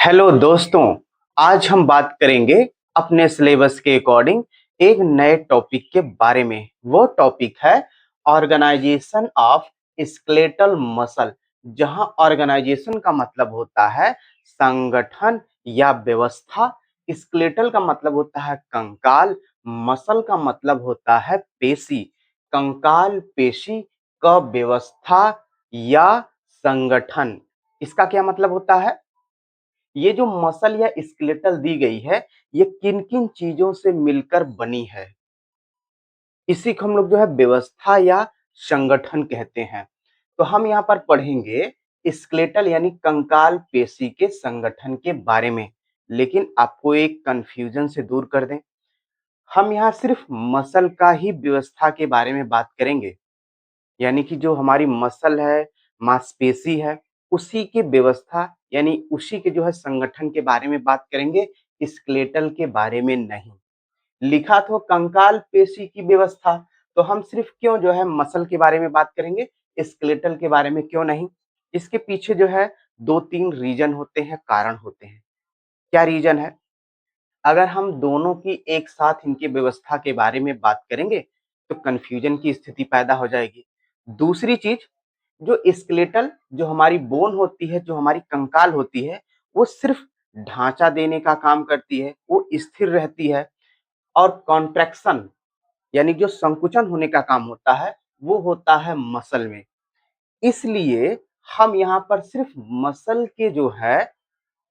Hello दोस्तों, आज हम बात करेंगे अपने सिलेबस के अकॉर्डिंग एक नए टॉपिक के बारे में। वो टॉपिक है ऑर्गेनाइजेशन ऑफ स्केलेटल मसल। जहां ऑर्गेनाइजेशन का मतलब होता है संगठन या व्यवस्था, स्केलेटल का मतलब होता है कंकाल, मसल का मतलब होता है पेशी। कंकाल पेशी का व्यवस्था या संगठन, इसका क्या मतलब होता है? ये जो मसल या स्केलेटल दी गई है, ये किन किन चीजों से मिलकर बनी है, इसी को हम लोग जो है व्यवस्था या संगठन कहते हैं। तो हम यहाँ पर पढ़ेंगे स्केलेटल यानी कंकाल पेशी के संगठन के बारे में। लेकिन आपको एक कंफ्यूजन से दूर कर दें, हम यहाँ सिर्फ मसल का ही व्यवस्था के बारे में बात करेंगे। यानी कि जो हमारी मसल है, मांसपेशी है, उसी की व्यवस्था यानी उसी के जो है संगठन के बारे में बात करेंगे, स्केलेटल के बारे में नहीं। लिखा तो कंकाल पेशी की व्यवस्था, तो हम सिर्फ क्यों जो है मसल के बारे में बात करेंगे, स्केलेटल के बारे में क्यों नहीं? इसके पीछे जो है 2-3 रीजन होते हैं, कारण होते हैं। क्या रीजन है? अगर हम दोनों की एक साथ इनकी व्यवस्था के बारे में बात करेंगे, तो कंफ्यूजन की स्थिति पैदा हो जाएगी। दूसरी चीज, जो स्केलेटल जो हमारी बोन होती है, जो हमारी कंकाल होती है, वो सिर्फ ढांचा देने का काम करती है, वो स्थिर रहती है। और कॉन्ट्रैक्शन यानी जो संकुचन होने का काम होता है, वो होता है मसल में। इसलिए हम यहाँ पर सिर्फ मसल के जो है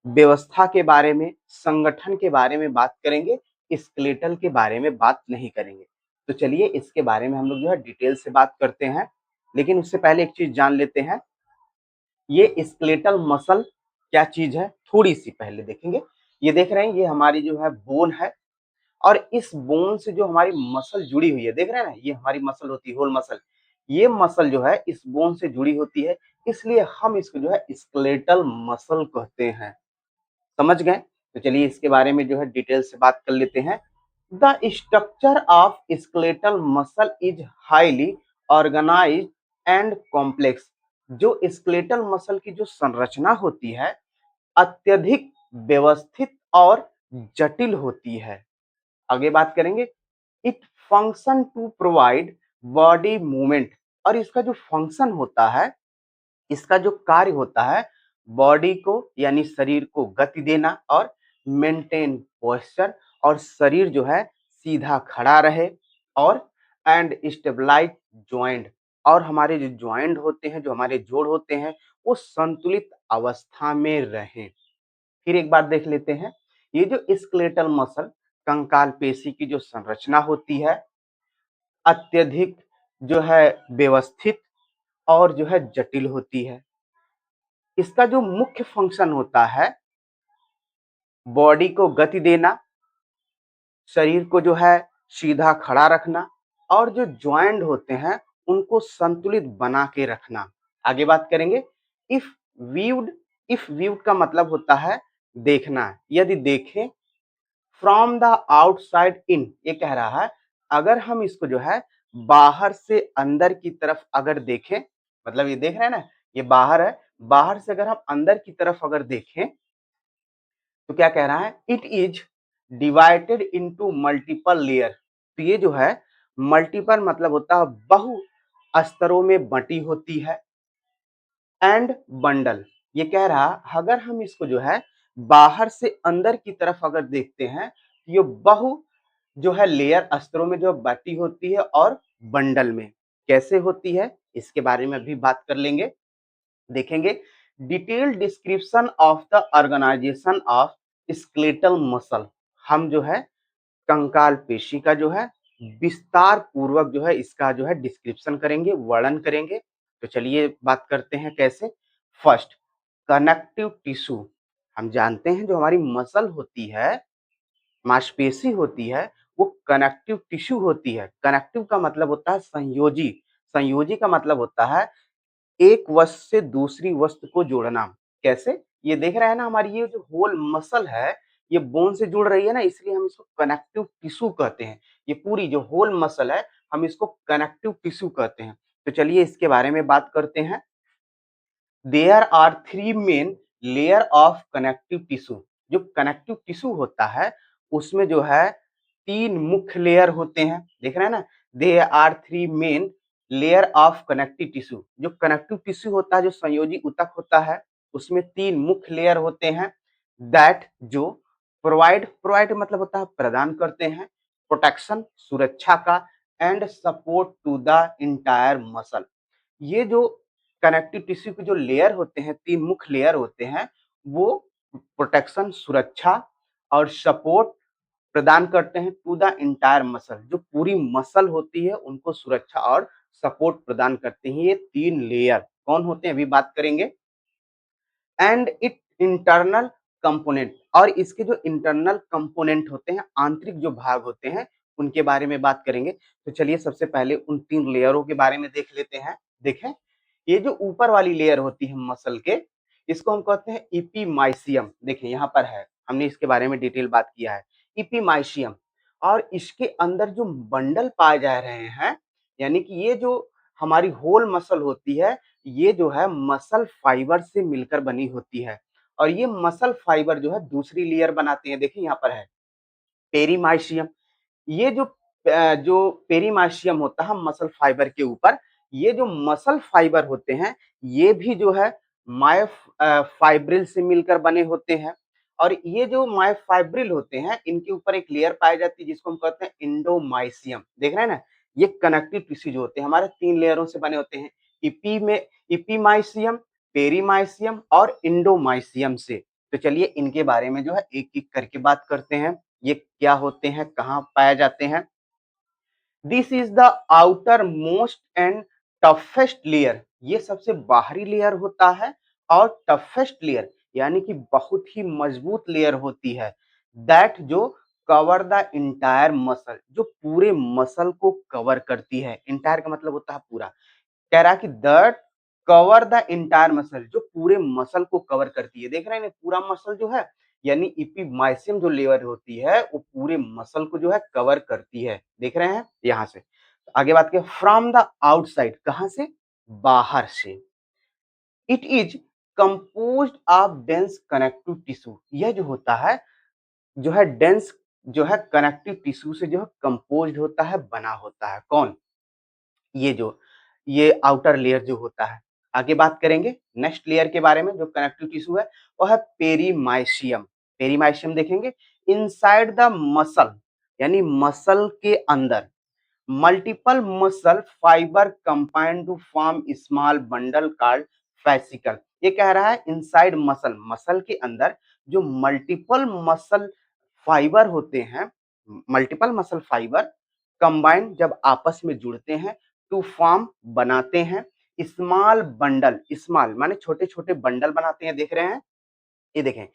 व्यवस्था के बारे में, संगठन के बारे में बात करेंगे, स्केलेटल के बारे में बात नहीं करेंगे। तो चलिए इसके बारे में हम लोग जो है डिटेल से बात करते हैं। लेकिन उससे पहले एक चीज जान लेते हैं, ये स्केलेटल मसल क्या चीज है, थोड़ी सी पहले देखेंगे। ये देख रहे हैं, ये हमारी जो है बोन है, और इस बोन से जो हमारी मसल जुड़ी हुई है, देख रहे हैं ना, ये हमारी मसल होती है, होल मसल। ये मसल जो है इस बोन से जुड़ी होती है, इसलिए हम इसको जो है स्केलेटल मसल कहते हैं। समझ गए? तो चलिए इसके बारे में जो है डिटेल से बात कर लेते हैं। The structure of skeletal muscle is highly organised and complex. जो स्केलेटल मसल की जो संरचना होती है, अत्यधिक व्यवस्थित और जटिल होती है। आगे बात करेंगे, it function to provide body movement. और इसका जो फंक्शन होता है, इसका जो कार्य होता है, बॉडी को यानी शरीर को गति देना और मेंटेन पोस्चर, और शरीर जो है सीधा खड़ा रहे, और एंड स्टेबलाइज जॉइंट, और हमारे जो जॉइंट होते हैं, जो हमारे जोड़ होते हैं, वो संतुलित अवस्था में रहें। फिर एक बार देख लेते हैं, ये जो स्केलेटल मसल कंकाल पेशी की जो संरचना होती है, अत्यधिक जो है व्यवस्थित और जो है जटिल होती है। इसका जो मुख्य फंक्शन होता है, बॉडी को गति देना, शरीर को जो है सीधा खड़ा रखना, और जो ज्वाइंट होते हैं उनको संतुलित बना के रखना। आगे बात करेंगे, इफ व्यूड। इफ व्यूड का मतलब होता है देखना, यदि देखें। फ्रॉम द आउटसाइड इन, ये कह रहा है अगर हम इसको जो है बाहर से अंदर की तरफ अगर देखें, मतलब ये देख रहे हैं ना, ये बाहर है, बाहर से अगर हम अंदर की तरफ अगर देखें, तो क्या कह रहा है, it is divided into multiple layer. तो ये जो है मल्टीपल मतलब होता है बहु स्तरों में बटी होती है, एंड बंडल। ये कह रहा अगर हम इसको जो है बाहर से अंदर की तरफ अगर देखते हैं, तो ये बहु जो है लेयर स्तरों में जो बटी होती है, और बंडल में कैसे होती है, इसके बारे में भी बात कर लेंगे, देखेंगे। Detailed description of the organisation of skeletal muscle. हम जो है कंकाल पेशी का जो है विस्तार पूर्वक जो है इसका जो है डिस्क्रिप्शन करेंगे, वर्णन करेंगे। तो चलिए बात करते हैं कैसे। First, connective tissue. हम जानते हैं जो हमारी मसल होती है, मांसपेशी होती है, वो कनेक्टिव टिश्यू होती है। कनेक्टिव का मतलब होता है संयोजी, संयोजी का मतलब होता है एक वस्तु से दूसरी वस्तु को जोड़ना। कैसे? ये देख रहे हैं ना, हमारी ये जो होल मसल है, ये बोन से जुड़ रही है ना, इसलिए हम इसको कनेक्टिव टिश्यू कहते हैं। ये पूरी जो होल मसल है, हम इसको कनेक्टिव टिश्यू कहते हैं। तो चलिए इसके बारे में बात करते हैं। There are three main layer of connective tissue. जो कनेक्टिव टिश्यू होता है उसमें जो है 3 मुख्य लेयर होते हैं, देख रहे हैं ना? They are 3 main layer of connective tissue. जो कनेक्टिव टिश्यू होता है, जो संयोजी ऊतक होता है, उसमें 3 मुख्य लेयर होते हैं दैट जो प्रोवाइड मतलब होता है प्रदान करते हैं, प्रोटेक्शन सुरक्षा का, and support to the entire muscle. ये जो कनेक्टिव टिश्यू के जो लेयर होते हैं, 3 मुख्य लेयर होते हैं, वो प्रोटेक्शन सुरक्षा और सपोर्ट प्रदान करते हैं टू द इंटायर मसल। जो पूरी मसल होती है उनको सुरक्षा और सपोर्ट प्रदान करते हैं ये 3 लेयर। कौन होते हैं अभी बात करेंगे। एंड इट इंटरनल कंपोनेंट, और इसके जो इंटरनल कंपोनेंट होते हैं, आंतरिक जो भाग होते हैं, उनके बारे में बात करेंगे। तो चलिए सबसे पहले उन 3 लेयरों के बारे में देख लेते हैं। देखें, ये जो ऊपर वाली लेयर होती है मसल के, इसको हम कहते हैं इपीमाइसियम। देखिए यहाँ पर है, हमने इसके बारे में डिटेल बात किया है, इपीमाइसियम। और इसके अंदर जो बंडल पाए जा रहे हैं, यानी कि ये जो हमारी होल मसल होती है, ये जो है मसल फाइबर से मिलकर बनी होती है। और ये मसल फाइबर जो है दूसरी लेयर बनाते हैं। देखिए यहाँ पर है पेरीमाइशियम। ये जो पेरीमाइशियम होता है मसल फाइबर के ऊपर, ये जो मसल फाइबर होते हैं, ये भी जो है मायोफाइब्रिल से मिलकर बने होते हैं। और ये जो मायोफाइब्रिल होते हैं, इनके ऊपर एक लेयर पाई जाती है जिसको हम कहते हैं इंडोमाइसियम। देख रहे हैं ना, ये कनेक्टिव टिश्यू जो होते हैं हमारे 3 लेयरों से बने होते हैं, इपी में इपीमाइसियम, पेरीमाइसियम और इंडोमाइसियम से। तो चलिए इनके बारे में जो है एक-एक करके बात करते हैं। ये क्या होते हैं, कहाँ पाए जाते हैं। This is the outer most and toughest layer. ये सबसे बाहरी लेयर होता है और टफेस्ट लेयर यानी कि बहुत ही मजबूत लेयर होती है। दैट जो कवर द इंटायर मसल, जो पूरे मसल को कवर करती है। इंटायर का मतलब होता है पूरा। कह रहा है कि that cover the entire muscle, जो पूरे मसल को कवर करती है। देख रहे हैं ना, पूरा मसल जो है, यानी इपीमाइसियम जो लेयर होती है वो पूरे मसल को जो है कवर करती है। देख रहे हैं यहां से। आगे बात करें, फ्रॉम द आउटसाइड, कहां से, बाहर से। It is composed of dense connective tissue. यह जो होता है, जो है डेंस, जो है कनेक्टिव टिश्यू से जो है कंपोज्ड होता है, बना होता है। कौन, ये जो ये आउटर लेयर जो होता है। आगे बात करेंगे नेक्स्ट लेयर के बारे में, जो कनेक्टिव टिश्यू है वो है पेरीमाइशियम। पेरीमाइशियम देखेंगे, इनसाइड द मसल, यानी मसल के अंदर multiple muscle fibre combine to form small bundle called fascicle। ये कह रहा है इनसाइड मसल, मसल के अंदर जो मल्टीपल मसल फाइबर होते हैं, मल्टीपल मसल फाइबर कंबाइन जब आपस में जुड़ते हैं, टू फॉर्म बनाते हैं स्मॉल बंडल। स्मॉल माने छोटे छोटे बंडल बनाते हैं। देख रहे हैं, ये देखें,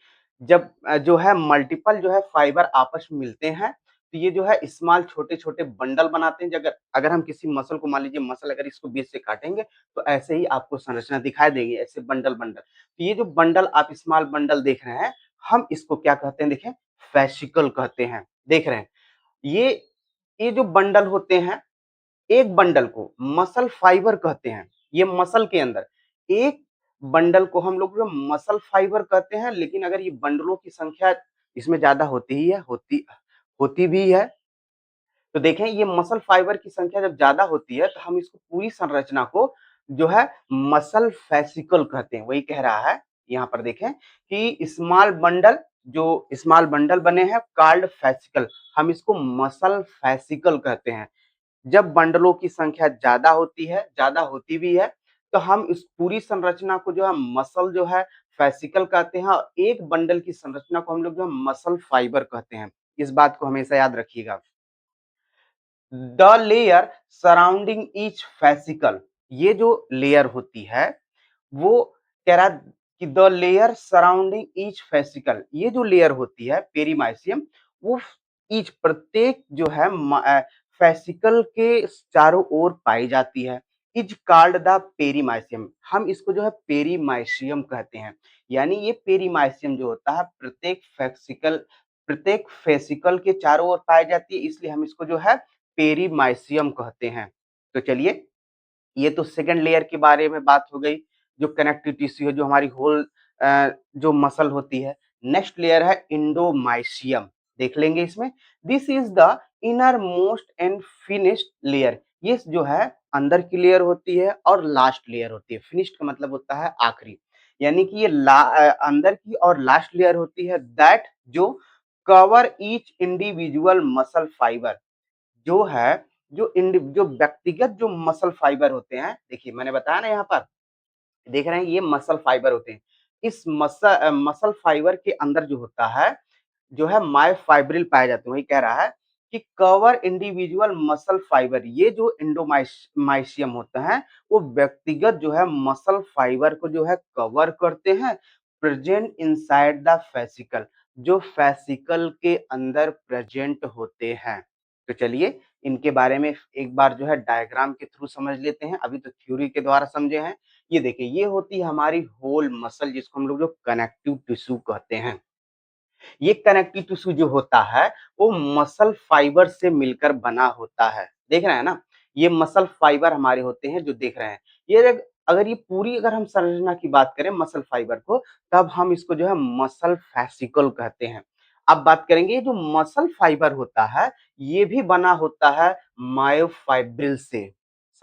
जब जो है मल्टीपल जो है फाइबर आपस में मिलते हैं, तो ये जो है स्मॉल छोटे-छोटे बंडल बनाते हैं। अगर अगर हम किसी मसल को, मान लीजिए मसल अगर इसको बीच से काटेंगे, तो ऐसे ही आपको संरचना दिखाई देगी, ऐसे बंडल-बंडल। तो ये जो बंडल आप स्मॉल बंडल देख रहे हैं, हम इसको क्या कहते हैं, देखें, fascicle कहते हैं। देख रहे हैं, ये ये जो बंडल होते हैं, एक बंडल को मसल फाइबर कहते हैं। ये मसल के अंदर एक बंडल को हम लोग जो मसल फाइबर कहते हैं, लेकिन अगर ये बंडलों की संख्या इसमें ज्यादा होती ही है, होती होती भी है। तो देखें, ये मसल फाइबर की संख्या जब ज्यादा होती है तो हम इसको पूरी संरचना को जो है मसल फैसिकल कहते हैं। वही कह रहा है यहाँ पर, देखें कि स्मॉल बंडल, जो स्मॉल बंडल बने हैं कॉल्ड फैसिकल, हम इसको मसल फैसिकल कहते हैं। जब बंडलों की संख्या ज्यादा होती है, ज्यादा होती भी है, तो हम इस पूरी संरचना को जो है मसल जो है फैसिकल कहते हैं, और एक बंडल की संरचना को हम लोग जो है मसल फाइबर कहते हैं। इस बात को हमेशा याद रखिएगा। The layer surrounding each fascicle, ये जो लेयर होती है वो कह रहा कि the layer surrounding each fascicle, ये जो लेयर होती है पेरीमाइसियम, वो ईच प्रत्येक जो है फैसिकल के चारों ओर पाई जाती है। इज कॉल्ड द पेरीमाइसियम, हम इसको जो है पेरीमाइसियम कहते हैं। यानी ये पेरीमाइसियम जो होता है प्रत्येक फेसिकल के चारों ओर पाई जाती है, इसलिए हम इसको जो है पेरीमाइसियम कहते हैं। तो चलिए, ये तो सेकंड लेयर के बारे में बात हो गई, जो कनेक्टिव टिश्यू है, जो हमारी होल जो मसल होती है। नेक्स्ट लेयर है इंडोमाइसियम, देख लेंगे इसमें। This is the inner most and finished layer. ये जो है अंदर की लेयर होती है और लास्ट लेयर होती है। फिनिश्ड का मतलब होता है आखिरी, यानी कि ये अंदर की और लास्ट लेयर होती है, दैट जो cover each individual muscle fibre, जो है जो व्यक्तिगत जो मसल फाइबर होते हैं। देखिए मैंने बताया ना, यहाँ पर देख रहे हैं ये मसल फाइबर होते हैं। इस मसल फाइबर के अंदर जो होता है, जो है मायोफाइब्रिल पाए जाते हैं। वही कह रहा है कि कवर इंडिविजुअल मसल फाइबर, ये जो इंडोमाइसियम होता है वो व्यक्तिगत जो है मसल फाइबर को जो है कवर करते हैं, प्रेजेंट इनसाइड द फेसिकल, जो फेसिकल के अंदर प्रेजेंट होते हैं। तो चलिए इनके बारे में एक बार जो है डायग्राम के थ्रू समझ लेते हैं। अभी तो थ्योरी के द्वारा समझे हैं। ये देखिए, ये होती है हमारी होल मसल, जिसको हम लोग जो कनेक्टिव टिश्यू कहते हैं। ये कनेक्टिव टिश्यू जो होता है वो मसल फाइबर से मिलकर बना होता है। देख रहे हैं ना, ये मसल फाइबर हमारे होते हैं जो देख रहे हैं। अगर ये पूरी अगर हम संरचना की बात करें मसल फाइबर को, तब हम इसको जो है मसल फैसिकल कहते हैं। अब बात करेंगे, ये जो मसल फाइबर होता है ये भी बना होता है मायोफाइब्रिल से।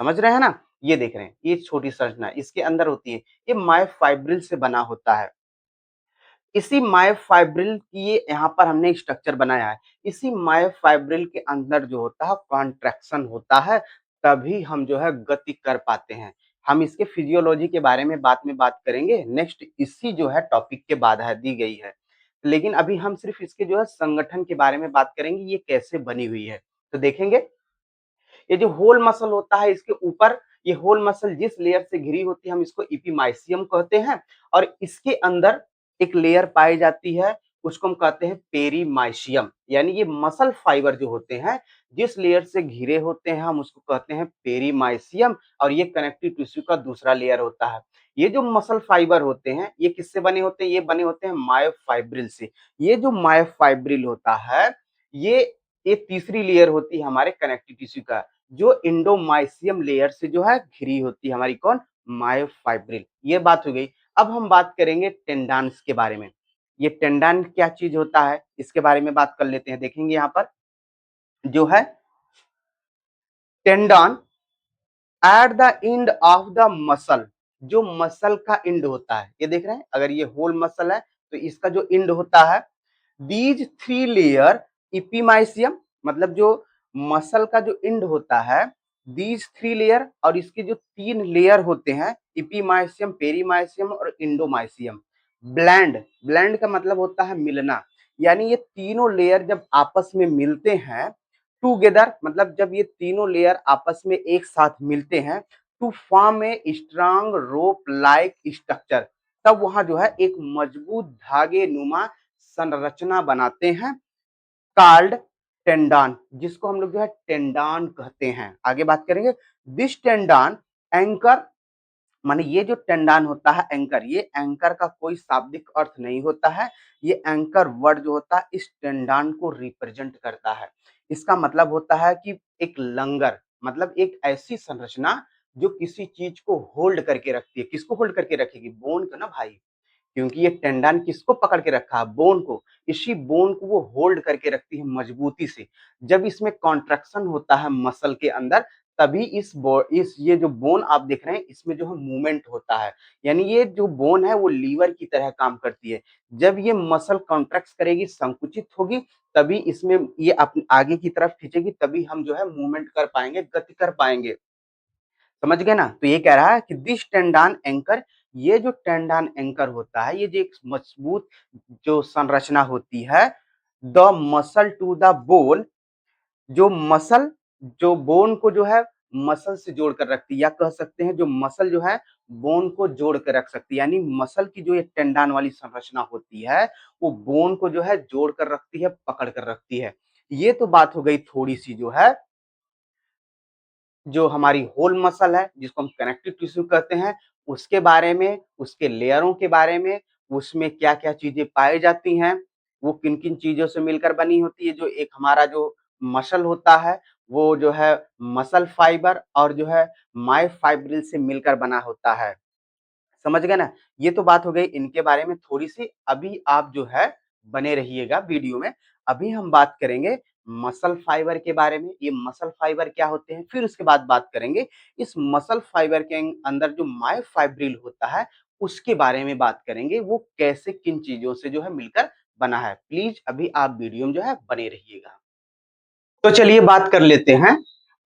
समझ रहे हैं ना, ये देख रहे हैं, ये छोटी संरचना इसके अंदर होती है, ये मायोफाइब्रिल से बना होता है। इसी मायोफाइब्रिल की ये यहाँ पर हमने स्ट्रक्चर बनाया है। इसी मायोफाइब्रिल के अंदर जो होता है कॉन्ट्रैक्शन होता है, तभी हम जो है गति कर पाते हैं। हम इसके फिजियोलॉजी के बारे में बाद में बात करेंगे, नेक्स्ट इसी जो है टॉपिक के बाद है दी गई है। लेकिन अभी हम सिर्फ इसके जो है संगठन के बारे में बात करेंगे, ये कैसे बनी हुई है। तो देखेंगे, ये जो होल मसल होता है इसके ऊपर, ये होल मसल जिस लेयर से घिरी होती है हम इसको इपिमाइसियम कहते हैं, और इसके अंदर एक लेयर पाई जाती है, उसको हम कहते हैं पेरीमाइसियम। यानी ये मसल फाइबर जो होते हैं जिस लेयर से घिरे होते हैं हम उसको कहते हैं पेरीमाइसियम, और ये कनेक्टिव टिश्यू का दूसरा लेयर होता है। ये जो मसल फाइबर होते हैं ये किससे बने होते हैं? ये बने होते हैं मायोफाइब्रिल से। ये जो मायोफाइब्रिल होता है ये ये तीसरी लेयर होती है हमारे कनेक्टिव टिश्यू का, जो इंडोमाइसियम लेयर से जो है घिरी होती है हमारी, कौन? मायोफाइब्रिल। ये बात हो गई। अब हम बात करेंगे टेंडान्स के बारे में। ये टेंडान क्या चीज होता है इसके बारे में बात कर लेते हैं। देखेंगे यहाँ पर जो है tendon at the end of the muscle, जो मसल का एंड होता है, ये देख रहे हैं, अगर ये होल मसल है तो इसका जो एंड होता है, दीज थ्री लेयर इपिमाइसियम, मतलब जो मसल का जो एंड होता है, दीज थ्री लेयर, और इसके जो तीन लेयर होते हैं इपिमाइसियम, पेरीमाइसियम और इंडोमाइसियम, ब्लेंड, ब्लेंड का मतलब होता है मिलना। यानी ये तीनों लेयर जब आपस में मिलते हैं टूगेदर, मतलब जब ये तीनों लेयर आपस में एक साथ मिलते हैं to form a strong rope like structure, तब वहां जो है एक मजबूत धागे नुमा संरचना बनाते हैं, कार्ड टेंडान, जिसको हम लोग जो है टेंडान कहते हैं। आगे बात करेंगे, दिस टेंडान एंकर, माने ये जो टेंडान होता है एंकर, ये एंकर का कोई शाब्दिक अर्थ नहीं होता है। ये एंकर वर्ड जो होता है इस टेंडान को रिप्रेजेंट करता है। इसका मतलब होता है कि एक लंगर, मतलब एक ऐसी संरचना जो किसी चीज को होल्ड करके रखती है। किसको होल्ड करके रखेगी? बोन को ना भाई, क्योंकि ये टेंडन किसको पकड़ के रखा है? बोन को। इसी बोन को वो होल्ड करके रखती है मजबूती से। जब इसमें कॉन्ट्रैक्शन होता है मसल के अंदर, तभी इस ये जो बोन आप देख रहे हैं इसमें जो है मूवमेंट होता है। यानी ये जो बोन है वो लीवर की तरह काम करती है। जब ये मसल कॉन्ट्रैक्ट करेगी, संकुचित होगी, तभी इसमें ये अपने आगे की तरफ खींचेगी, तभी हम जो है मूवमेंट कर पाएंगे, गति कर पाएंगे। समझ गए ना? तो ये कह रहा है कि दिस टेंडान एंकर, ये जो टेंडान एंकर होता है, ये जो एक मजबूत जो संरचना होती है, the muscle to the bone, जो मसल, जो बोन को जो है मसल से जोड़ कर रखती है, या कह सकते हैं जो मसल जो है बोन को जोड़ कर रख सकती है। यानी मसल की जो ये टेंडान वाली संरचना होती है वो बोन को जो है जोड़ कर रखती है, पकड़ कर रखती है। ये तो बात हो गई थोड़ी सी जो है जो हमारी होल मसल है जिसको हम कनेक्टिव टिश्यू कहते हैं, उसके बारे में, उसके लेयरों के बारे में, उसमें क्या-क्या चीजें पाई जाती हैं, वो किन-किन चीजों से मिलकर बनी होती है। जो एक हमारा जो मसल होता है वो जो है मसल फाइबर और जो है मायोफाइब्रिल से मिलकर बना होता है। समझ गए ना? ये तो बात हो गई इनके बारे में थोड़ी-सी, अभी आप जो है बने रहिएगा वीडियो में। अभी हम बात करेंगे मसल फाइबर के बारे में, ये मसल फाइबर क्या होते हैं? फिर उसके बाद बात करेंगे इस मसल फाइबर के अंदर जो मायोफाइब्रिल होता है, उसके बारे में बात करेंगे, वो कैसे किन चीज़ों से जो है मिलकर बना है। प्लीज़ अभी आप वीडियो में जो है बने रहिएगा। तो चलिए बात कर लेते हैं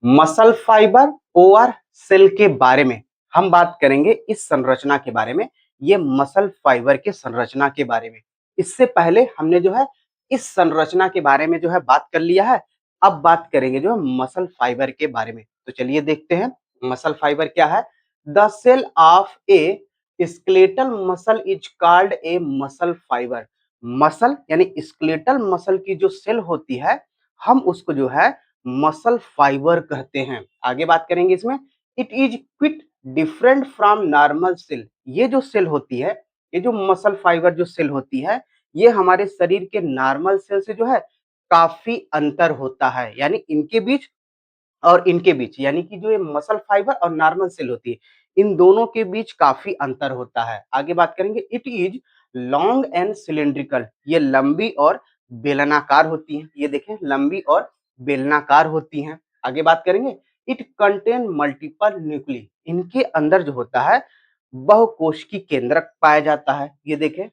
मसल फाइबर और सेल के बारे में। हम बात करेंगे इस संरचना के बारे में, ये मसल फाइबर के संरचना के बारे में। इससे पहले हमने जो है इस संरचना के बारे में जो है बात कर लिया है। अब बात करेंगे जो है मसल फाइबर के बारे में। तो चलिए देखते हैं मसल फाइबर क्या है। The cell of a skeletal muscle is called a muscle fibre. Muscle यानी स्केलेटल मसल की जो सेल होती है, हम उसको जो है मसल फाइबर कहते हैं। आगे बात करेंगे इसमें, it is quite different from normal cell. ये जो सेल होती है, ये जो मसल फाइबर जो सेल होती है, ये हमारे शरीर के नॉर्मल सेल से जो है काफी अंतर होता है। यानी इनके बीच और इनके बीच, यानी कि जो ये मसल फाइबर और नॉर्मल सेल होती है, इन दोनों के बीच काफी अंतर होता है। आगे बात करेंगे, it is long and cylindrical. ये लंबी और बेलनाकार होती हैं। ये देखें, लंबी और बेलनाकार होती हैं। आगे बात करेंगे, इट कंटेन मल्टीपल न्यूक्ली। इनके अंदर जो होता है बहुकोशिकीय केंद्रक पाया जाता है। ये देखें,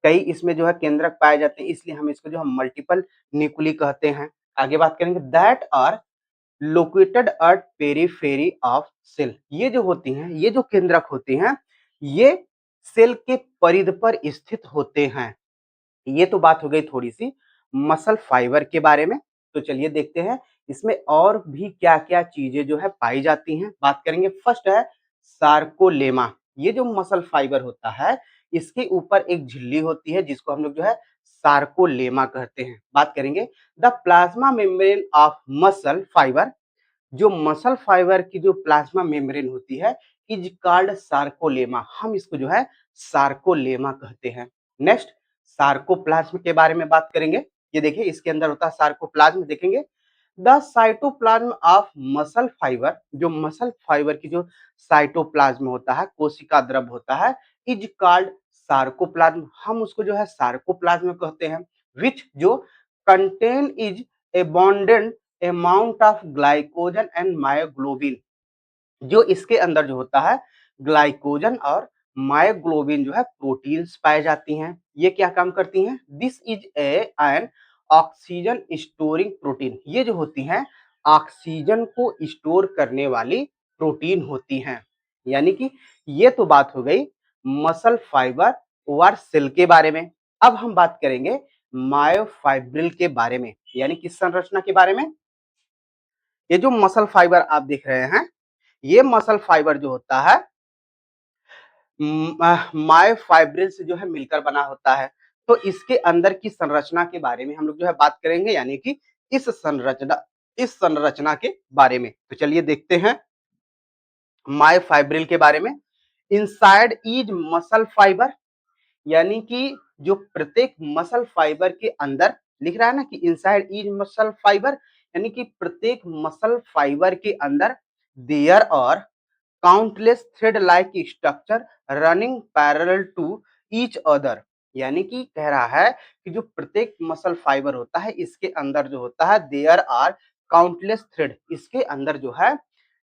कई इसमें जो है केंद्रक पाए जाते हैं, इसलिए हम इसको जो है मल्टीपल न्यूक्ली कहते हैं। आगे बात करेंगे, that are located at periphery of cell. ये जो होती हैं, ये जो केंद्रक होती हैं, ये सेल के परिध पर स्थित होते हैं। ये तो बात हो गई थोड़ी सी मसल फाइबर के बारे में। तो चलिए देखते हैं इसमें और भी क्या क्या चीजें जो है पाई जाती हैं। बात करेंगे, फर्स्ट है सार्कोलेमा। ये जो मसल फाइबर होता है, इसके ऊपर एक झिल्ली होती है जिसको हम लोग जो है सार्कोलेमा कहते हैं। बात करेंगे, the plasma membrane of muscle fibre. जो मसल फाइबर की जो प्लाज्मा मेम्ब्रेन होती है, इज कॉल्ड सार्कोलेमा। हम इसको जो है सार्कोलेमा कहते हैं। नेक्स्ट, सार्कोप्लाज्म के बारे में बात करेंगे। ये देखिए, इसके अंदर होता है सार्कोप्लाज्म। देखेंगे, the cytoplasm of muscle fibre. जो मसल फाइबर की जो साइटोप्लाज्म होता है, कोशिका द्रव होता है, इज कॉल्ड सार्कोप्लाज्म। हम उसको जो है सार्कोप्लाज्म कहते हैं। विच जो contain is abundant amount of glycogen and myoglobin. जो इसके अंदर जो होता है ग्लाइकोजन और मायोग्लोबिन जो है प्रोटीन्स पाए जाती हैं। ये क्या काम करती हैं? This is an oxygen storing protein. ये जो होती हैं ऑक्सीजन को स्टोर करने वाली प्रोटीन होती हैं। यानी कि ये तो बात हो गई मसल फाइबर और सेल के बारे में। अब हम बात करेंगे मायोफाइब्रिल के बारे में, यानी कि संरचना के बारे में। ये जो मसल फाइबर आप देख रहे हैं, ये मसल फाइबर जो होता है मायोफाइब्रिल से जो है मिलकर बना होता है। तो इसके अंदर की संरचना के बारे में हम लोग जो है बात करेंगे, यानी कि इस संरचना के बारे में। तो चलिए देखते हैं मायोफाइब्रिल के बारे में। इनसाइड इज मसल फाइबर, यानी कि जो प्रत्येक मसल फाइबर के अंदर लिख रहा है ना कि इनसाइड इज मसल फाइबर, यानी कि प्रत्येक मसल फाइबर के अंदर there are countless thread like structure running parallel to each other. यानी कि कह रहा है कि जो प्रत्येक मसल फाइबर होता है, इसके अंदर जो होता है देयर आर काउंटलेस थ्रेड। इसके अंदर जो है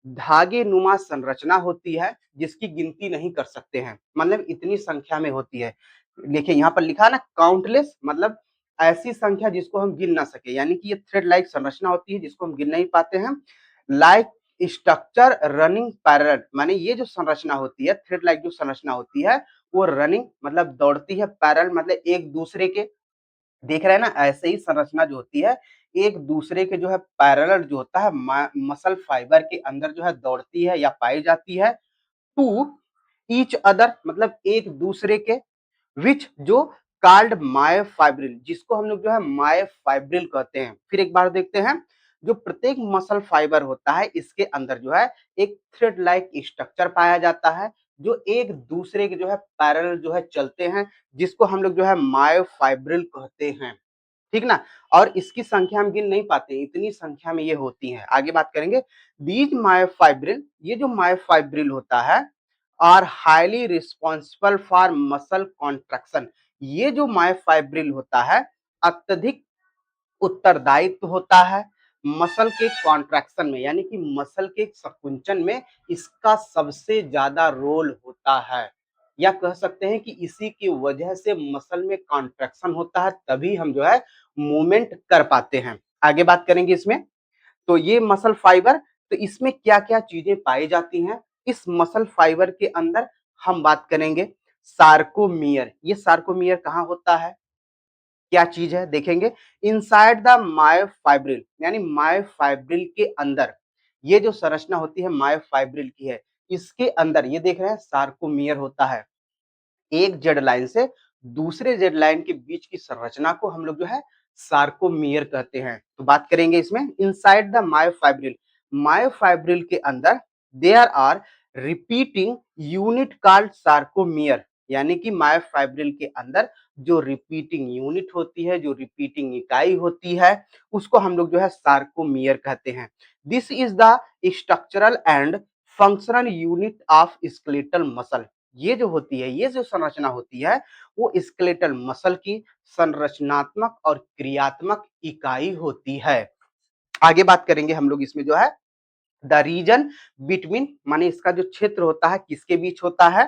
धागे नुमा संरचना होती है जिसकी गिनती नहीं कर सकते हैं। मतलब इतनी संख्या में होती है। देखिए यहाँ पर लिखा है ना काउंटलेस, मतलब ऐसी संख्या जिसको हम गिन ना सके। यानी कि ये थ्रेड लाइक संरचना होती है जिसको हम गिन नहीं पाते हैं। लाइक स्ट्रक्चर रनिंग पैरेलल, माने ये जो संरचना होती है थ्रेड लाइक जो संरचना होती है, वो रनिंग मतलब दौड़ती है, पैरेलल मतलब एक दूसरे के, देख रहे हैं ना, ऐसे ही संरचना जो होती है एक दूसरे के जो है पैरेलल जो होता है मसल फाइबर के अंदर जो है दौड़ती है या पाई जाती है। टू ईच अदर मतलब एक दूसरे के, विच जो कॉल्ड मायोफाइब्रिल, जिसको हम लोग जो है मायोफाइब्रिल कहते हैं। फिर एक बार देखते हैं, जो प्रत्येक मसल फाइबर होता है इसके अंदर जो है एक थ्रेड लाइक स्ट्रक्चर पाया जाता है जो एक दूसरे के जो है पैरेलल जो है चलते हैं, जिसको हम लोग जो है मायोफाइब्रिल कहते हैं। ठीक ना? और इसकी संख्या हम गिन नहीं पाते, इतनी संख्या में ये होती है। आगे बात करेंगे, दीज मायोफाइब्रिल, ये जो मायोफाइब्रिल होता है are highly responsible for muscle contraction. ये जो मायोफाइब्रिल होता है अत्यधिक उत्तरदायित्व होता है मसल के कॉन्ट्रैक्शन में, यानी कि मसल के संकुंचन में इसका सबसे ज्यादा रोल होता है, या कह सकते हैं कि इसी की वजह से मसल में कॉन्ट्रैक्शन होता है, तभी हम जो है मूवमेंट कर पाते हैं। आगे बात करेंगे इसमें। तो ये मसल फाइबर, तो इसमें क्या क्या चीजें पाई जाती हैं इस मसल फाइबर के अंदर, हम बात करेंगे सार्कोमियर। ये सार्कोमियर कहाँ होता है, क्या चीज है देखेंगे। इनसाइड द मायोफाइब्रिल, यानी मायोफाइब्रिल के अंदर ये जो संरचना होती है मायोफाइब्रिल की है, इसके अंदर ये देख रहे हैं सार्कोमियर होता है। एक जेड लाइन से दूसरे जेड लाइन के बीच की संरचना को हम लोग जो है सार्कोमियर कहते हैं। तो बात करेंगे इसमें इनसाइड द मायोफाइब्रिल। मायोफाइब्रिल के अंदर there are repeating unit called sarcomere, यानी कि मायोफाइब्रिल के अंदर जो रिपीटिंग यूनिट होती है, जो रिपीटिंग इकाई होती है, उसको हम लोग जो है सार्कोमियर कहते हैं। This is the structural and functional unit of skeletal muscle. ये जो होती है, ये जो संरचना होती है, वो स्केलेटल मसल की संरचनात्मक और क्रियात्मक इकाई होती है। आगे बात करेंगे हम लोग इसमें जो है द रीजन बिटवीन, माने इसका जो क्षेत्र होता है किसके बीच होता है,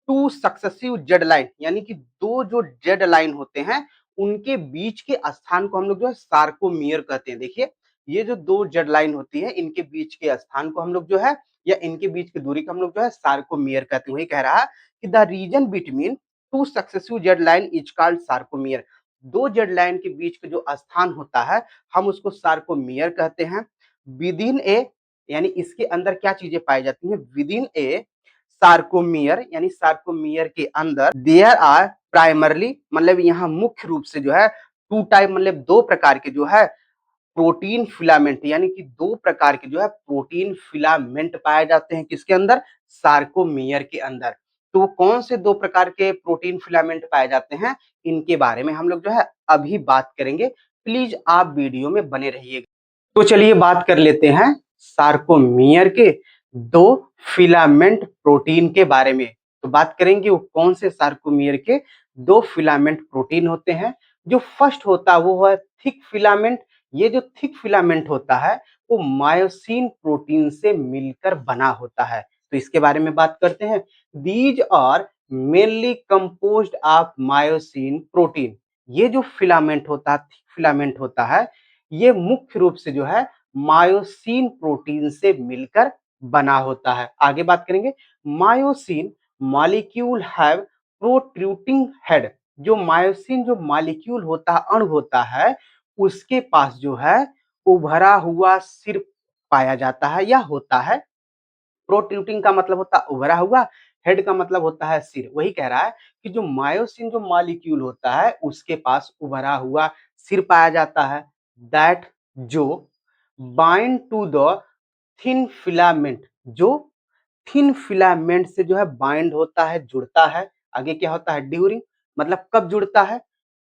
टू सक्सेसिव जेड लाइन, यानी कि दो जो जेड लाइन होते हैं उनके बीच के स्थान को हम लोग जो है सार्कोमियर कहते हैं। देखिए ये जो दो जेड लाइन होती है इनके बीच के स्थान को हम लोग जो है, या इनके बीच की दूरी को हम लोग जो है सार्कोमियर कहते हैं। वही कह रहा है कि the region between two successive Z line is called sarcomere. दो जेड लाइन के बीच का जो स्थान होता है हम उसको सार्कोमियर कहते हैं। विद इन ए, यानी इसके अंदर क्या चीजें पाई जाती हैं, विद इन ए सार्कोमियर, यानी सार्कोमियर के अंदर देयर आर प्राइमरली, मतलब यहाँ मुख्य रूप से जो है टू टाइप, मतलब दो प्रकार के जो है प्रोटीन फिलामेंट, यानी कि दो प्रकार के जो है प्रोटीन फिलामेंट पाए जाते हैं किसके अंदर, सार्कोमियर के अंदर। तो वो कौन से दो प्रकार के प्रोटीन फिलामेंट पाए जाते हैं, इनके बारे में हम लोग जो है अभी बात करेंगे। प्लीज आप वीडियो में बने रहिएगा। तो चलिए बात कर लेते हैं सार्कोमियर के दो फिलामेंट प्रोटीन के बारे में। तो बात करेंगे वो कौन से सार्कोमियर के दो फिलामेंट प्रोटीन होते हैं। जो फर्स्ट होता है वो है थिक फिलामेंट। ये जो थिक फिलामेंट होता है वो मायोसिन प्रोटीन से मिलकर बना होता है। तो इसके बारे में बात करते हैं। These are mainly composed of myosin protein. ये जो फिलामेंट होता है, थिक फिलामेंट होता है, ये मुख्य रूप से जो है मायोसिन प्रोटीन से मिलकर बना होता है। आगे बात करेंगे मायोसिन मॉलिक्यूल हैव प्रोट्रूटिंग हेड। जो मायोसिन जो मॉलिक्यूल होता है, अणु होता है, उसके पास जो है उभरा हुआ सिर पाया जाता है या होता है। प्रोट्रूटिंग का मतलब होता है उभरा हुआ, हेड का मतलब होता है सिर। वही कह रहा है कि जो मायोसिन जो मॉलिक्यूल होता है उसके पास उभरा हुआ सिर पाया जाता है। दैट जो bind to the thin filament, जो थिन फिलामेंट से जो है बाइंड होता है, जुड़ता है। आगे क्या होता है, ड्यूरिंग, मतलब कब जुड़ता है,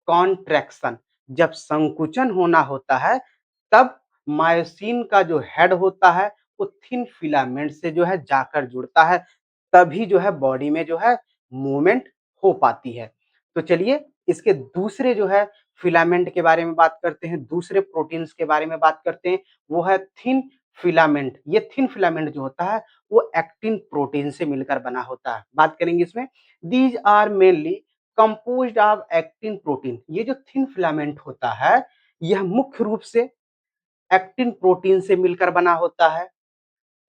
कॉन्ट्रैक्शन, जब संकुचन होना होता है तब मायोसिन का जो हेड होता है वो थिन फिलामेंट से जो है जाकर जुड़ता है, तभी जो है बॉडी में जो है मूवमेंट हो पाती है। तो चलिए इसके दूसरे जो है फिलामेंट के बारे में बात करते हैं, दूसरे प्रोटीन्स के बारे में बात करते हैं। वो है थिन फिलामेंट। ये थिन फिलामेंट जो होता है वो एक्टिन प्रोटीन से मिलकर बना होता है। बात करेंगे इसमें, these are mainly composed of actin protein. ये जो थिन फिलामेंट होता है यह मुख्य रूप से एक्टिन प्रोटीन से मिलकर बना होता है।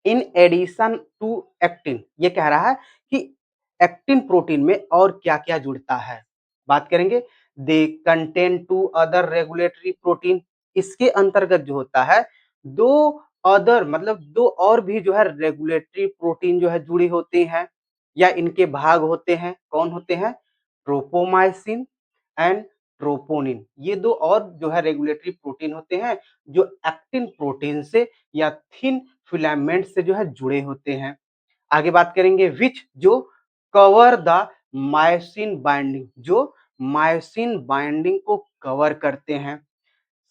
इन एडिशन टू एक्टिन, ये कह रहा है कि एक्टिन प्रोटीन में और क्या क्या जुड़ता है। बात करेंगे they contain two other regulatory protein. इसके अंतर्गत जो होता है दो अदर, मतलब दो और भी जो है रेगुलेटरी प्रोटीन जो है जुड़ी होती हैं या इनके भाग होते हैं। कौन होते हैं, ट्रोपोमाइसिन एंड ट्रोपोनिन। ये दो और जो है रेगुलेटरी प्रोटीन होते हैं जो एक्टिन प्रोटीन से या थिन फिलामेंट से जो है जुड़े होते हैं। आगे बात करेंगे विच, जो कवर द मायोसिन बाइंडिंग, जो मायोसिन बाइंडिंग को कवर करते हैं।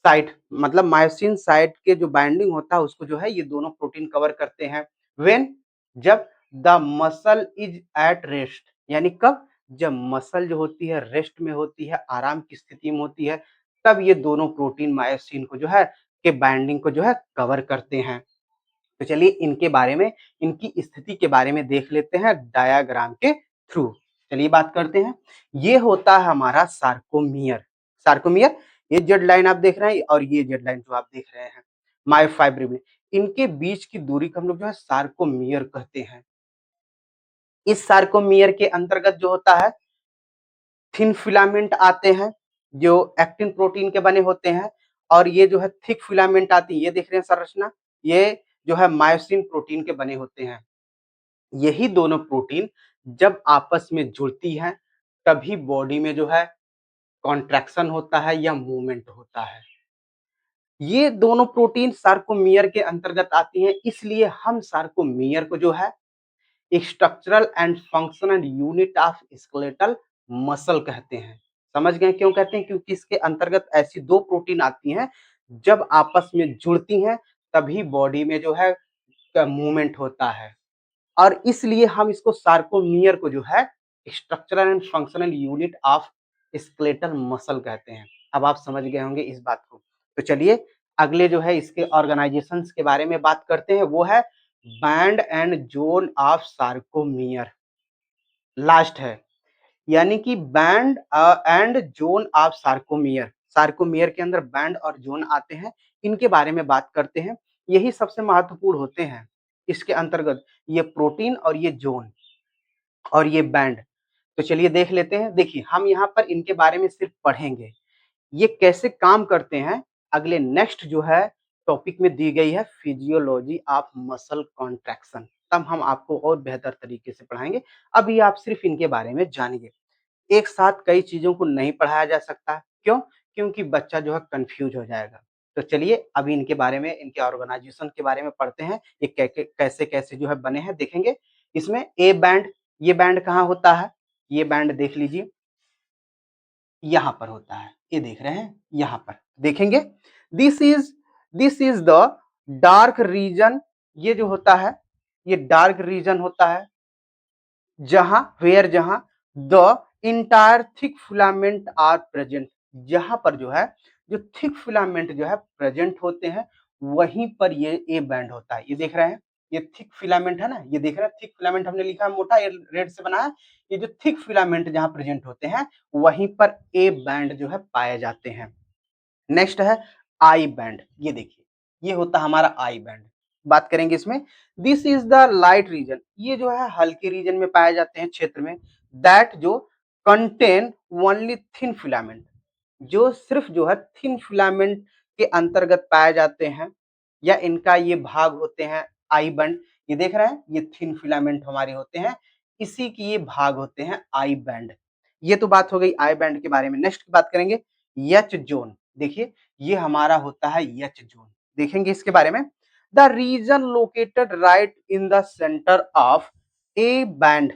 साइट, मतलब मायोसिन साइट के जो बाइंडिंग होता है उसको जो है ये दोनों प्रोटीन कवर करते हैं। व्हेन, जब the muscle is at rest, यानी कब, जब मसल जो होती है रेस्ट में होती है, आराम की स्थिति में होती है, तब ये दोनों प्रोटीन मायोसिन को जो है के बाइंडिंग को जो है कवर करते हैं। तो चलिए इनके बारे में, इनकी स्थिति के बारे में देख लेते हैं डायाग्राम के थ्रू। चलिए बात करते हैं। ये होता है हमारा सार्कोमियर। सार्कोमियर, ये जेड लाइन आप देख रहे हैं और ये जेड लाइन जो आप देख रहे हैं मायोफाइब्रिल, इनके बीच की दूरी को हम लोग जो है सार्कोमियर कहते हैं। इस सार्कोमियर के अंतर्गत जो होता है थिन फिलामेंट आते हैं जो एक्टिन प्रोटीन के बने होते हैं, और ये जो है थिक फिलामेंट आती है, ये देख रहे हैं संरचना, ये जो है मायोसिन प्रोटीन के बने होते हैं। यही दोनों प्रोटीन जब आपस में जुड़ती हैं तभी बॉडी में जो है कॉन्ट्रैक्शन होता है या मूवमेंट होता है। ये दोनों प्रोटीन सार्कोमियर के अंतर्गत आती हैं, इसलिए हम सार्कोमियर को जो है structural and functional unit of skeletal muscle कहते हैं। समझ गए क्यों कहते हैं? क्योंकि इसके अंतर्गत ऐसी दो प्रोटीन आती हैं, जब आपस में जुड़ती हैं तभी बॉडी में जो है मूवमेंट होता है, और इसलिए हम इसको सार्कोमियर को जो है structural and functional unit of skeletal muscle कहते हैं। अब आप समझ गए होंगे इस बात को। तो चलिए अगले जो है इसके ऑर्गेनाइजेशंस के बारे में बात करते हैं, वो है band and zone of sarcomere. Last है, यानी कि band and zone of sarcomere. Sarcomere के अंदर बैंड और जोन आते हैं, इनके बारे में बात करते हैं। यही सबसे महत्वपूर्ण होते हैं इसके अंतर्गत, ये प्रोटीन और ये जोन और ये बैंड। तो चलिए देख लेते हैं। देखिए हम यहाँ पर इनके बारे में सिर्फ पढ़ेंगे, ये कैसे काम करते हैं अगले नेक्स्ट जो है टॉपिक में दी गई है फिजियोलॉजी ऑफ मसल कॉन्ट्रैक्शन, तब हम आपको और बेहतर तरीके से पढ़ाएंगे। अभी आप सिर्फ इनके बारे में जानिए। एक साथ कई चीजों को नहीं पढ़ाया जा सकता, क्यों? क्योंकि बच्चा जो है कंफ्यूज हो जाएगा। तो चलिए अभी इनके बारे में, इनके ऑर्गेनाइजेशन के बारे में पढ़ते हैं, ये कैसे कैसे जो है बने हैं देखेंगे। इसमें ए बैंड, ये बैंड कहाँ होता है? ये बैंड देख लीजिए, यहाँ पर होता है, ये देख रहे हैं यहाँ पर देखेंगे। This is this is the dark region, ये जो होता है ये डार्क रीजन होता है, जहां वेयर जहां the entire thick filament are present, जहां पर जो है जो थिक फिलामेंट जो है प्रेजेंट होते हैं, वहीं पर ये ए बैंड होता है। ये देख रहे हैं, ये थिक फिलामेंट है ना, ये देख रहे हैं थिक फिलामेंट हमने लिखा है मोटा, ये रेड से बना है। ये जो थिक फिलामेंट जहां प्रेजेंट होते हैं वहीं पर ए बैंड जो है पाए जाते हैं। नेक्स्ट है आई बैंड, ये देखिए ये होता है हमारा आई बैंड। बात करेंगे इसमें, this is the light region, ये जो है हल्के रीजन में पाए जाते हैं क्षेत्र में, दैट जो कंटेन ओनली थिन फिलामेंट, जो सिर्फ जो है थिन फिलामेंट के अंतर्गत पाए जाते हैं, या इनका ये भाग होते हैं आई बैंड। ये देख रहे हैं ये थिन फिलामेंट हमारे होते हैं, इसी की ये भाग होते हैं आई बैंड। ये तो बात हो गई आई बैंड के बारे में। नेक्स्ट बात करेंगे एच जोन। देखिए ये हमारा होता है एच जोन, देखेंगे इसके बारे में। The region located right in the centre of A band,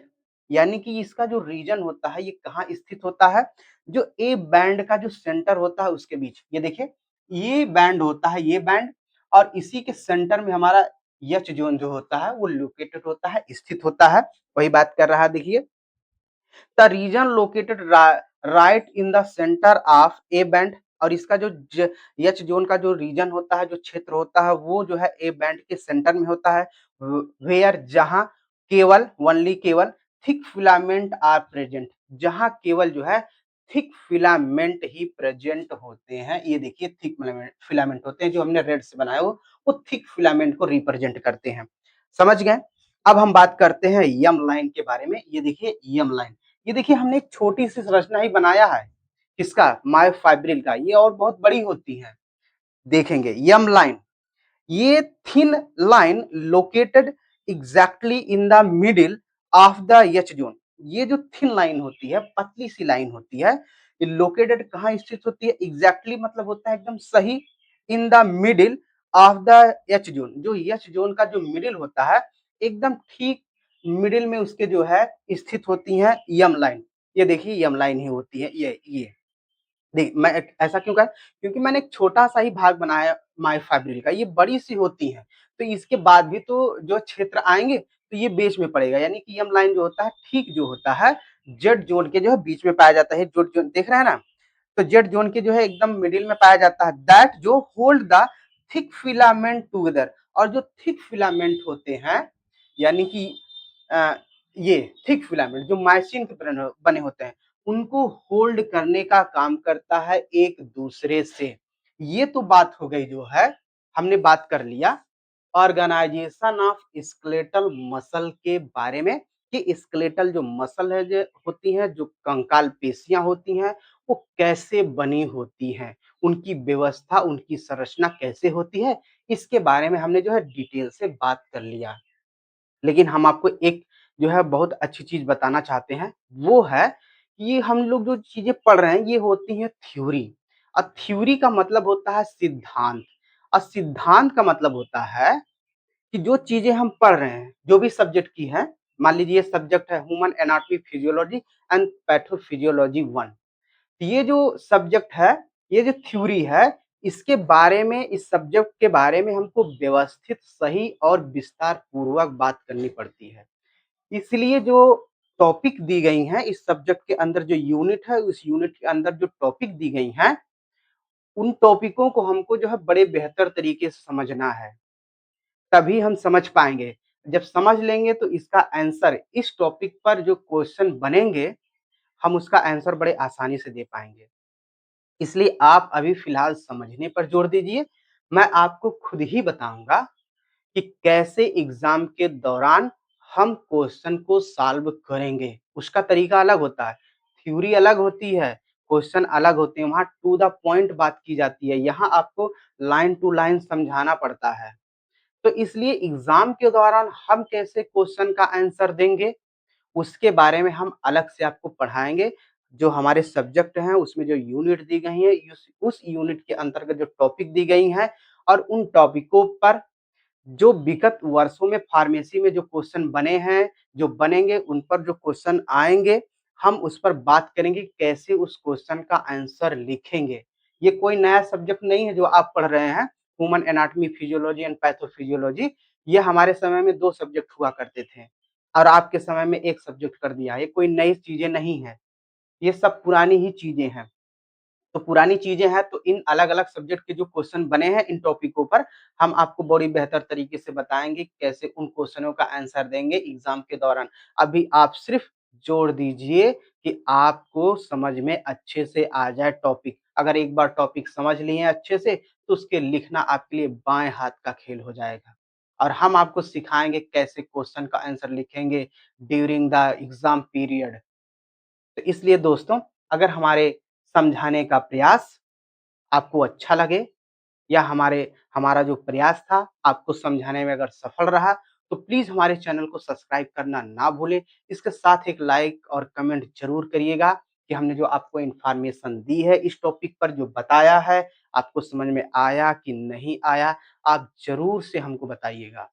यानी कि इसका जो रीजन होता है ये कहाँ स्थित होता है? जो ए बैंड का जो सेंटर होता है उसके बीच, ये देखिए ये बैंड होता है, ये बैंड, और इसी के सेंटर में हमारा एच जोन जो होता है वो लोकेटेड होता है, स्थित होता है। वही बात कर रहा है, देखिए the region located right in the centre of A band, और इसका जो एच जोन का जो रीजन होता है, जो क्षेत्र होता है, वो जो है ए बैंड के सेंटर में होता है, वेयर जहां केवल ओनली केवल थिक फिलामेंट आर प्रेजेंट, जहां केवल जो है थिक फिलामेंट ही प्रेजेंट होते हैं। ये देखिए थिक फिलामेंट होते हैं, जो हमने रेड से बनाया वो थिक फिलामेंट को रिप्रेजेंट करते हैं। समझ गए? अब हम बात करते हैं यम लाइन के बारे में। ये देखिए यम लाइन, ये देखिए हमने एक छोटी सी संरचना ही बनाया है, किसका? मायोफाइब्रिल का। ये और बहुत बड़ी होती है, देखेंगे यम लाइन, ये thin line located exactly in the middle of the H zone. ये जो थिन लाइन होती है, पतली सी लाइन होती है, ये लोकेटेड कहाँ स्थित होती है? एग्जैक्टली मतलब होता है एकदम सही, in the middle of the H zone, जो एच जोन का जो मिडिल होता है एकदम ठीक मिडिल में उसके जो है स्थित होती है यम लाइन। ये देखिए यम लाइन ही होती है ये देख, मैं ऐसा क्यों कहा? क्योंकि मैंने एक छोटा सा ही भाग बनाया मायोफाइब्रिल का, ये बड़ी सी होती है, तो इसके बाद भी तो जो क्षेत्र आएंगे तो ये बेस में पड़ेगा, यानी कि यम लाइन जो होता है ठीक जो होता है जेड जोन के जो है बीच में पाया जाता है। जेड जोन देख रहे हैं ना, तो जेड जोन के जो है एकदम मिडिल में पाया जाता है, दैट जो hold the thick filament together. और जो थिक फिलामेंट होते हैं यानी कि अ, ये थिक फिलामेंट जो माइसिन के बने होते हैं उनको होल्ड करने का काम करता है एक दूसरे से। ये तो बात हो गई जो है हमने बात कर लिया ऑर्गेनाइजेशन ऑफ स्केलेटल मसल के बारे में कि स्केलेटल जो मसल है जो होती हैं, जो कंकाल पेशियां होती हैं, वो कैसे बनी होती हैं, उनकी व्यवस्था, उनकी संरचना कैसे होती है, इसके बारे में हमने जो है डिटेल से बात कर लिया। लेकिन हम आपको एक जो है बहुत अच्छी चीज बताना चाहते हैं, वो है कि हम लोग जो चीजें पढ़ रहे हैं ये होती हैं थ्योरी। और थ्योरी का मतलब होता है सिद्धांत, और सिद्धांत का मतलब होता है कि जो चीजें हम पढ़ रहे हैं, जो भी सब्जेक्ट की है, मान लीजिए ये सब्जेक्ट है human anatomy physiology and pathophysiology 1। ये जो सब्जेक्ट है, ये जो थ्योरी है, इसके बारे में, इस सब्जेक्ट के बारे में हमको व्यवस्थित, सही और विस्तार पूर्वक बात करनी पड़ती है। इसलिए जो टॉपिक दी गई हैं इस सब्जेक्ट के अंदर, जो यूनिट है उस यूनिट के अंदर जो टॉपिक दी गई हैं, उन टॉपिकों को हमको जो है बड़े बेहतर तरीके से समझना है, तभी हम समझ पाएंगे। जब समझ लेंगे तो इसका आंसर, इस टॉपिक पर जो क्वेश्चन बनेंगे, हम उसका आंसर बड़े आसानी से दे पाएंगे। इसलिए आप अभी फिलहाल समझने पर जोर दीजिए। मैं आपको खुद ही बताऊंगा कि कैसे एग्जाम के दौरान हम क्वेश्चन को सॉल्व करेंगे। उसका तरीका अलग होता है, थ्योरी अलग होती है, क्वेश्चन अलग होते हैं, वहां टू द पॉइंट बात की जाती है, यहाँ आपको लाइन टू लाइन समझाना पड़ता है। तो इसलिए एग्जाम के दौरान हम कैसे क्वेश्चन का आंसर देंगे, उसके बारे में हम अलग से आपको पढ़ाएंगे। जो हमारे सब्जेक्ट हैं उसमें जो यूनिट दी गई है, उस यूनिट के अंतर्गत जो टॉपिक दी गई हैं, और उन टॉपिकों पर जो विगत वर्षों में फार्मेसी में जो क्वेश्चन बने हैं, जो बनेंगे, उन पर जो क्वेश्चन आएंगे, हम उस पर बात करेंगे कैसे उस क्वेश्चन का आंसर लिखेंगे। ये कोई नया सब्जेक्ट नहीं है जो आप पढ़ रहे हैं, human anatomy physiology and pathophysiology. ये हमारे समय में 2 सब्जेक्ट हुआ करते थे और आपके समय में 1 सब्जेक्ट कर दिया। ये कोई नई चीजें नहीं है, ये सब पुरानी ही चीजें हैं। तो पुरानी चीजें हैं, तो इन अलग-अलग सब्जेक्ट के जो क्वेश्चन बने हैं इन टॉपिकों पर, हम आपको बड़ी बेहतर तरीके से बताएँगे कैसे उन क्वेश्चनों का आंसर देंगे एग्ज़ाम के दौरान। अभी आप सिर्फ जोड़ दीजिए कि आपको समझ में अच्छे से आ जाए टॉपिक। अगर एक बार टॉपिक समझ लिए अच्छे से, तो उसके लिखना आपके लिए बाएँ हाथ का खेल हो जाएगा। और हम आपको सिखाएँगे कैसे क्वेश्चन का आंसर लिखेंगे ड्यूरिंग द एग्ज़ाम पीरियड। तो इसलिए दोस्तों, अगर हमारे समझाने का प्रयास आपको अच्छा लगे, या हमारा जो प्रयास था आपको समझाने में अगर सफल रहा, तो प्लीज़ हमारे चैनल को सब्सक्राइब करना ना भूलें। इसके साथ एक लाइक और कमेंट ज़रूर करिएगा कि हमने जो आपको इन्फॉर्मेशन दी है इस टॉपिक पर, जो बताया है, आपको समझ में आया कि नहीं आया? आप ज़रूर से हमको बताइएगा।